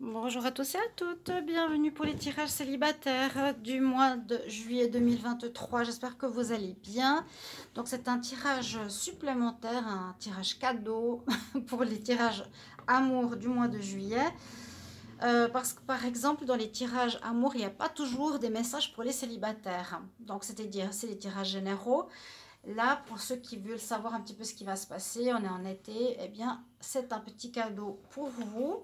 Bonjour à tous et à toutes, bienvenue pour les tirages célibataires du mois de juillet 2023. J'espère que vous allez bien. Donc c'est un tirage supplémentaire, un tirage cadeau pour les tirages amour du mois de juillet. Parce que par exemple dans les tirages amour, il n'y a pas toujours des messages pour les célibataires. Donc c'est-à-dire c'est les tirages généraux. Là, pour ceux qui veulent savoir un petit peu ce qui va se passer, on est en été, eh bien, c'est un petit cadeau pour vous,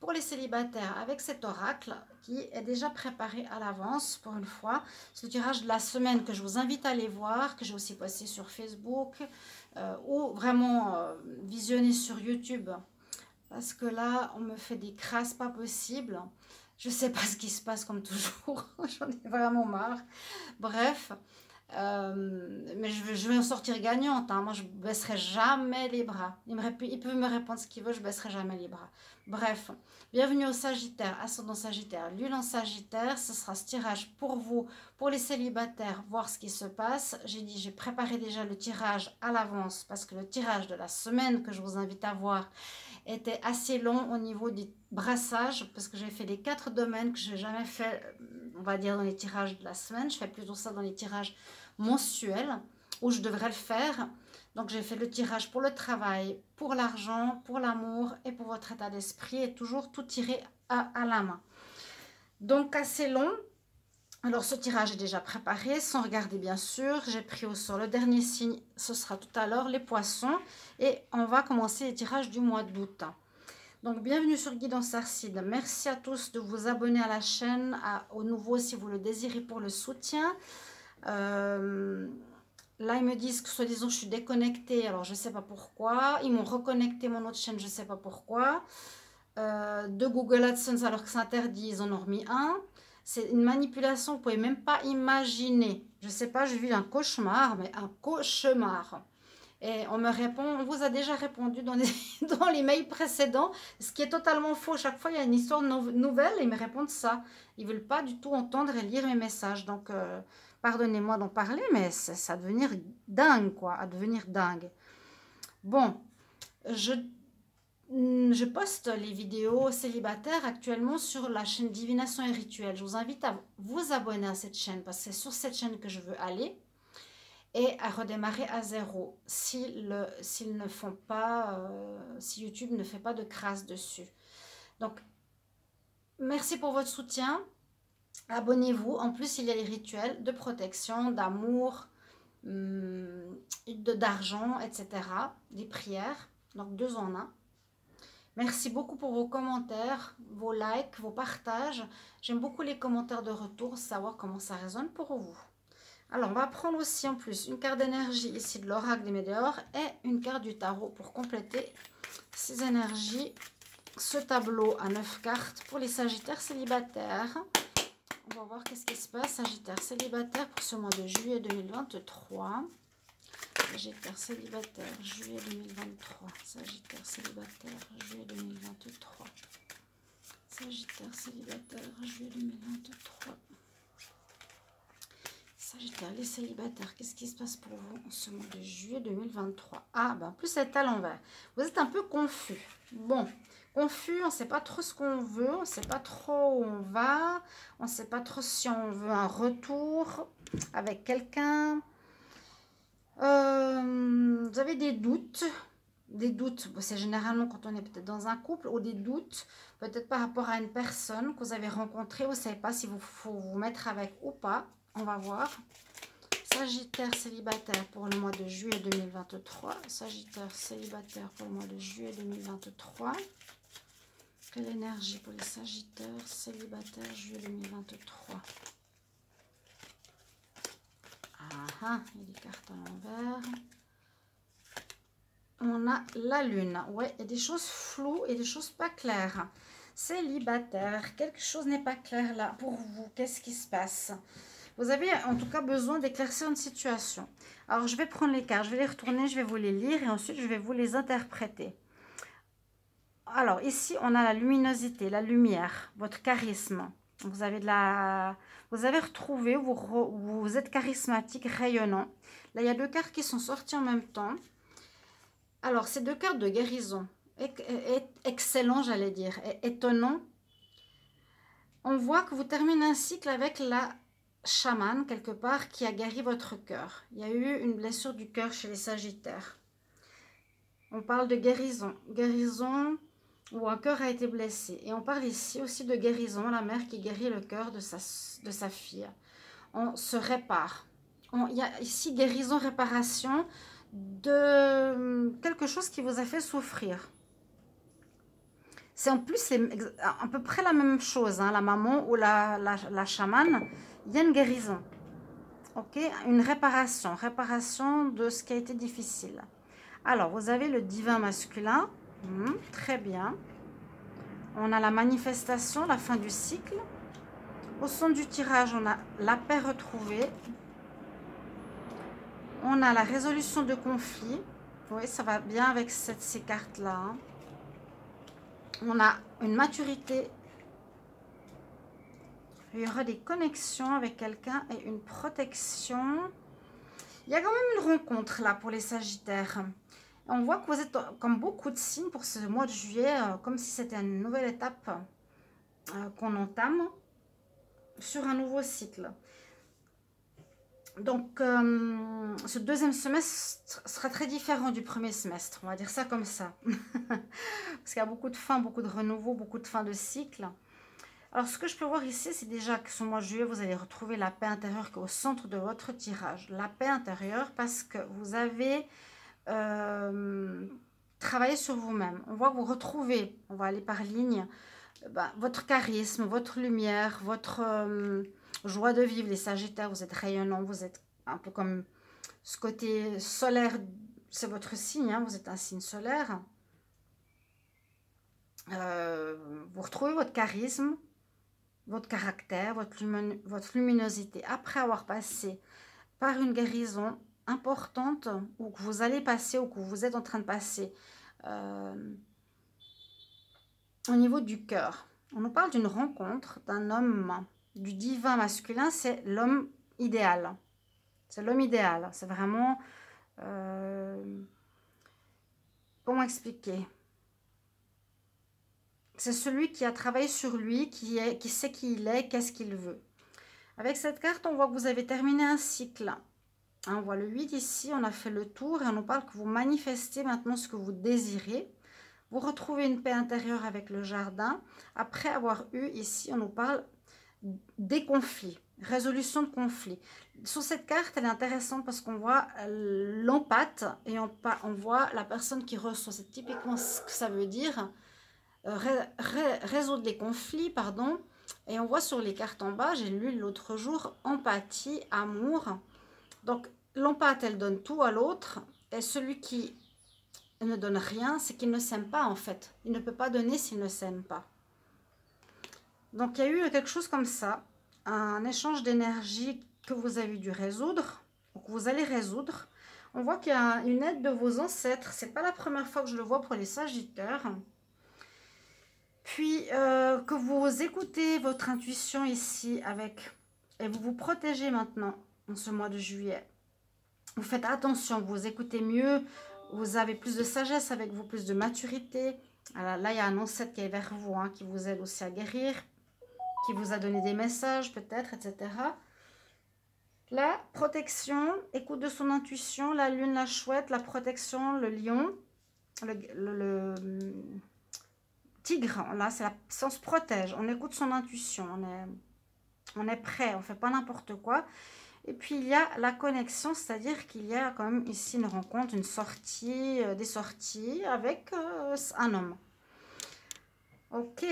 pour les célibataires, avec cet oracle qui est déjà préparé à l'avance pour une fois. C'est le tirage de la semaine que je vous invite à aller voir, que j'ai aussi passé sur Facebook ou vraiment visionner sur YouTube. Parce que là, on me fait des crasses pas possibles. Je ne sais pas ce qui se passe comme toujours. J'en ai vraiment marre. Bref, mais je vais en sortir gagnante, hein. Moi, je baisserai jamais les bras. Il peut me répondre ce qu'il veut, je baisserai jamais les bras. Bref, bienvenue au Sagittaire, ascendant Sagittaire, Lune en Sagittaire. Ce sera ce tirage pour vous, pour les célibataires, voir ce qui se passe. J'ai préparé déjà le tirage à l'avance parce que le tirage de la semaine que je vous invite à voir était assez long au niveau du brassage parce que j'ai fait les 4 domaines que je n'ai jamais fait, on va dire, dans les tirages de la semaine. Je fais plutôt ça dans les tirages mensuels où je devrais le faire. Donc j'ai fait le tirage pour le travail, pour l'argent, pour l'amour et pour votre état d'esprit et toujours tout tiré à la main. Donc assez long. Alors ce tirage est déjà préparé, sans regarder bien sûr. J'ai pris au sort le dernier signe, ce sera tout à l'heure, les poissons. Et on va commencer les tirages du mois d'août. Donc bienvenue sur Guidance Arcide. Merci à tous de vous abonner à la chaîne, aux nouveaux si vous le désirez pour le soutien. Là ils me disent que soi-disant je suis déconnectée, alors je ne sais pas pourquoi. Ils m'ont reconnecté mon autre chaîne, je ne sais pas pourquoi. De Google AdSense alors que c'est interdit, ils en ont remis un. C'est une manipulation, vous ne pouvez même pas imaginer. Je ne sais pas, je vis un cauchemar, mais un cauchemar. Et on me répond, on vous a déjà répondu dans dans les mails précédents, ce qui est totalement faux. Chaque fois, il y a une histoire nouvelle et ils me répondent ça. Ils ne veulent pas du tout entendre et lire mes messages. Donc, pardonnez-moi d'en parler, mais ça va devenir dingue, quoi, à devenir dingue. Bon, je poste les vidéos célibataires actuellement sur la chaîne Divination et Rituel. Je vous invite à vous abonner à cette chaîne parce que c'est sur cette chaîne que je veux aller et à redémarrer à zéro s'ils ne font pas, si YouTube ne fait pas de crasse dessus. Donc, merci pour votre soutien. Abonnez-vous. En plus, il y a les rituels de protection, d'amour, d'argent, etc. Des prières. Donc, 2 en 1. Merci beaucoup pour vos commentaires, vos likes, vos partages. J'aime beaucoup les commentaires de retour, savoir comment ça résonne pour vous. Alors, on va prendre aussi en plus une carte d'énergie ici de l'oracle des météores et une carte du tarot pour compléter ces énergies. Ce tableau à 9 cartes pour les sagittaires célibataires. On va voir qu'est-ce qui se passe, sagittaire célibataire pour ce mois de juillet 2023. Sagittaire célibataire, juillet 2023. Sagittaire célibataire, juillet 2023. Sagittaire célibataire, juillet 2023. Sagittaire, les célibataires, qu'est-ce qui se passe pour vous en ce mois de juillet 2023? Ah, ben en plus, c'est à l'envers. Vous êtes un peu confus. Bon, confus, on ne sait pas trop ce qu'on veut, on ne sait pas trop où on va, on ne sait pas trop si on veut un retour avec quelqu'un. Vous avez des doutes. Des doutes, c'est généralement quand on est peut-être dans un couple, ou des doutes peut-être par rapport à une personne que vous avez rencontrée, vous ne savez pas si vous faut vous mettre avec ou pas. On va voir. Sagittaire célibataire pour le mois de juillet 2023. Sagittaire célibataire pour le mois de juillet 2023. Quelle énergie pour les sagittaires célibataires juillet 2023? Ah, il y a des cartes à l'envers. On a la lune. Ouais, il y a des choses floues et des choses pas claires. Célibataire, quelque chose n'est pas clair là pour vous. Qu'est-ce qui se passe? Vous avez en tout cas besoin d'éclaircir une situation. Alors, je vais prendre les cartes, je vais les retourner, je vais vous les lire et ensuite, je vais vous les interpréter. Alors, ici, on a la luminosité, la lumière, votre charisme. Vous avez retrouvé, vous êtes charismatique, rayonnant. Là, il y a 2 cartes qui sont sorties en même temps. Alors, ces 2 cartes de guérison, excellent, j'allais dire, étonnant, On voit que vous terminez un cycle avec la chamane, quelque part, qui a guéri votre cœur. Il y a eu une blessure du cœur chez les Sagittaires. On parle de guérison. Guérison où un cœur a été blessé. Et on parle ici aussi de guérison, la mère qui guérit le cœur de sa fille. On se répare. Il y a ici guérison, réparation de quelque chose qui vous a fait souffrir. C'est en plus à peu près la même chose, hein, la maman ou la chamane, il y a une guérison. Ok, une réparation de ce qui a été difficile. Alors, vous avez le divin masculin, très bien. On a la manifestation, la fin du cycle. Au centre du tirage, on a la paix retrouvée. On a la résolution de conflits. Oui, ça va bien avec ces cartes-là. Hein. On a une maturité. Il y aura des connexions avec quelqu'un et une protection. Il y a quand même une rencontre là pour les Sagittaires. On voit que vous êtes comme beaucoup de signes pour ce mois de juillet, comme si c'était une nouvelle étape qu'on entame sur un nouveau cycle. Donc, ce deuxième semestre sera très différent du premier semestre, on va dire ça comme ça. Parce qu'il y a beaucoup de fins, beaucoup de renouveau, beaucoup de fins de cycle. Alors, ce que je peux voir ici, c'est déjà que ce mois de juillet, vous allez retrouver la paix intérieure qui est au centre de votre tirage. La paix intérieure parce que vous avez travaillé sur vous-même. On voit que vous retrouvez, on va aller par ligne, votre charisme, votre lumière, votre joie de vivre. Les Sagittaires, vous êtes rayonnants, vous êtes un peu comme ce côté solaire, c'est votre signe, hein, vous êtes un signe solaire. Vous retrouvez votre charisme, votre caractère, votre luminosité. Après avoir passé par une guérison importante, ou que vous allez passer, ou que vous êtes en train de passer, au niveau du cœur. On nous parle d'une rencontre d'un homme, du divin masculin, c'est l'homme idéal. C'est l'homme idéal. C'est vraiment... comment expliquer? C'est celui qui a travaillé sur lui, qui sait qui il est, qu'est-ce qu'il veut. Avec cette carte, on voit que vous avez terminé un cycle. Hein, on voit le 8 ici, on a fait le tour et on nous parle que vous manifestez maintenant ce que vous désirez. Vous retrouvez une paix intérieure avec le jardin. Après avoir eu ici, on nous parle des conflits, résolution de conflits. Sur cette carte, elle est intéressante parce qu'on voit l'empathe et on voit la personne qui reçoit. C'est typiquement ce que ça veut dire. Résoudre les conflits, pardon. Et on voit sur les cartes en bas, j'ai lu l'autre jour, empathie, amour. Donc, l'empathe, elle donne tout à l'autre. Et celui qui ne donne rien, c'est qu'il ne s'aime pas en fait. Il ne peut pas donner s'il ne s'aime pas. Donc, il y a eu quelque chose comme ça. Un échange d'énergie que vous avez dû résoudre, ou que vous allez résoudre. On voit qu'il y a une aide de vos ancêtres. C'est pas la première fois que je le vois pour les Sagittaires. Puis, que vous écoutez votre intuition ici et vous vous protégez maintenant en ce mois de juillet. Vous faites attention, vous écoutez mieux, vous avez plus de sagesse avec vous, plus de maturité. Alors là, il y a un ancêtre qui est vers vous, hein, qui vous aide aussi à guérir, qui vous a donné des messages peut-être, etc. La protection, écoute de son intuition, la lune, la chouette, la protection, le lion, le tigre, là, on se protège, on écoute son intuition, on est prêt, on ne fait pas n'importe quoi. Et puis, il y a la connexion, c'est-à-dire qu'il y a quand même ici une rencontre, une sortie, des sorties avec un homme. Ok.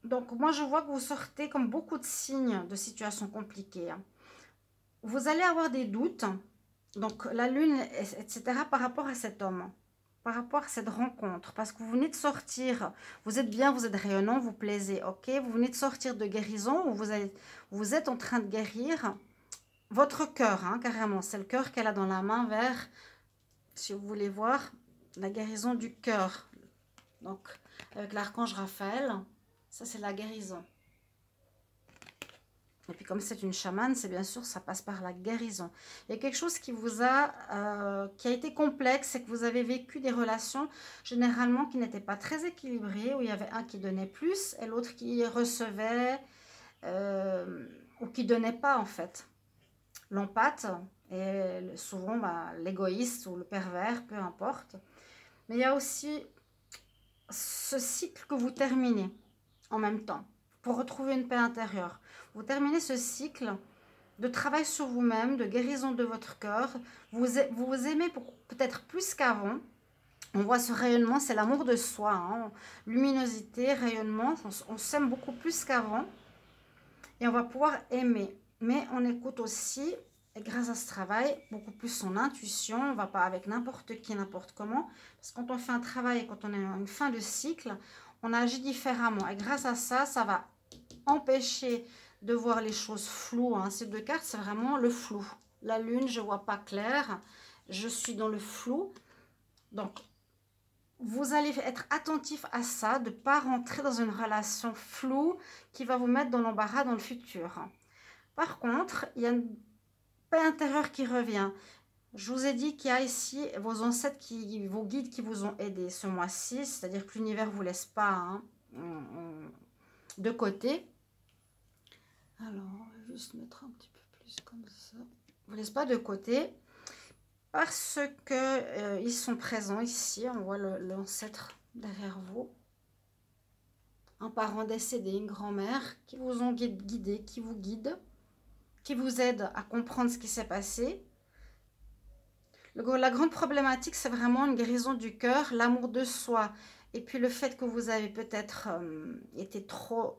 Donc, moi, je vois que vous sortez comme beaucoup de signes de situations compliquées. Hein. Vous allez avoir des doutes, donc la lune, etc., par rapport à cet homme. Par rapport à cette rencontre, parce que vous venez de sortir, vous êtes bien, vous êtes rayonnant, vous plaisez, ok, vous venez de sortir de guérison, où vous êtes en train de guérir votre cœur, hein, carrément, c'est le cœur qu'elle a dans la main vers, si vous voulez voir, la guérison du cœur, donc avec l'archange Raphaël, ça c'est la guérison. Et puis comme c'est une chamane, c'est bien sûr, ça passe par la guérison. Il y a quelque chose qui vous a, qui a été complexe, c'est que vous avez vécu des relations généralement qui n'étaient pas très équilibrées, où il y avait un qui donnait plus et l'autre qui recevait, ou qui donnait pas en fait. L'empathe et souvent bah, l'égoïste ou le pervers, peu importe. Mais il y a aussi ce cycle que vous terminez en même temps pour retrouver une paix intérieure. Vous terminez ce cycle de travail sur vous-même, de guérison de votre cœur. Vous vous aimez peut-être plus qu'avant. On voit ce rayonnement, c'est l'amour de soi. Hein. Luminosité, rayonnement, on s'aime beaucoup plus qu'avant. Et on va pouvoir aimer. Mais on écoute aussi, et grâce à ce travail, beaucoup plus son intuition. On ne va pas avec n'importe qui, n'importe comment. Parce que quand on fait un travail et quand on est en une fin de cycle, on agit différemment. Et grâce à ça, ça va empêcher de voir les choses floues. Hein. Ces deux cartes, c'est vraiment le flou. La lune, je ne vois pas clair. Je suis dans le flou. Donc, vous allez être attentif à ça, de ne pas rentrer dans une relation floue qui va vous mettre dans l'embarras dans le futur. Par contre, il y a une paix intérieure qui revient. Je vous ai dit qu'il y a ici vos ancêtres, vos guides qui vous ont aidé ce mois-ci, c'est-à-dire que l'univers ne vous laisse pas hein, de côté. Alors, on va juste mettre un petit peu plus comme ça. On ne laisse pas de côté parce que ils sont présents ici. On voit l'ancêtre derrière vous. Un parent décédé, une grand-mère qui vous ont guidé, qui vous guide, qui vous aide à comprendre ce qui s'est passé. La grande problématique, c'est vraiment une guérison du cœur, l'amour de soi. Et puis le fait que vous avez peut-être été trop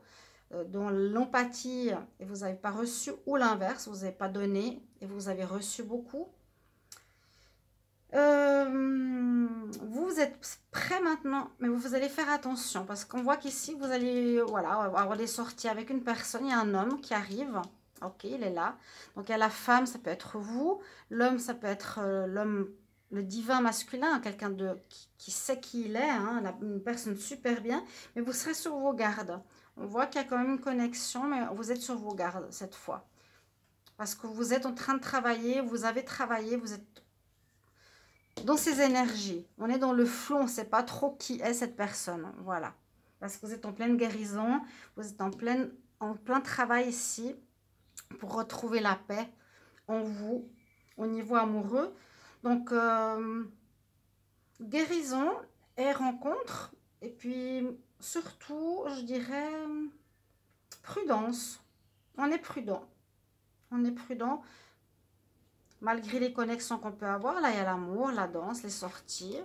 dans l'empathie et vous n'avez pas reçu, ou l'inverse, vous n'avez pas donné et vous avez reçu beaucoup. Vous êtes prêt maintenant, mais vous allez faire attention parce qu'on voit qu'ici, vous allez voilà, avoir des sorties avec une personne. Il y a un homme qui arrive. Ok, il est là. Donc, il y a la femme, ça peut être vous. L'homme, ça peut être l'homme, le divin masculin, quelqu'un qui sait qui il est, hein, une personne super bien. Mais vous serez sur vos gardes. On voit qu'il y a quand même une connexion, mais vous êtes sur vos gardes cette fois. Parce que vous êtes en train de travailler, vous avez travaillé, vous êtes dans ces énergies. On est dans le flou, on ne sait pas trop qui est cette personne. Voilà. Parce que vous êtes en pleine guérison, vous êtes en plein travail ici pour retrouver la paix en vous, au niveau amoureux. Donc, guérison et rencontre. Et puis, surtout, je dirais, prudence. On est prudent. On est prudent. Malgré les connexions qu'on peut avoir. Là, il y a l'amour, la danse, les sorties.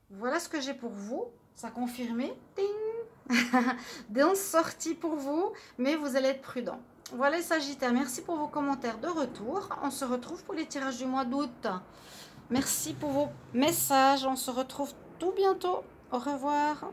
Voilà ce que j'ai pour vous. Ça a confirmé. Ding. Danse sortie pour vous. Mais vous allez être prudent. Voilà les Sagittaires. Merci pour vos commentaires de retour. On se retrouve pour les tirages du mois d'août. Merci pour vos messages. On se retrouve tout bientôt. Au revoir.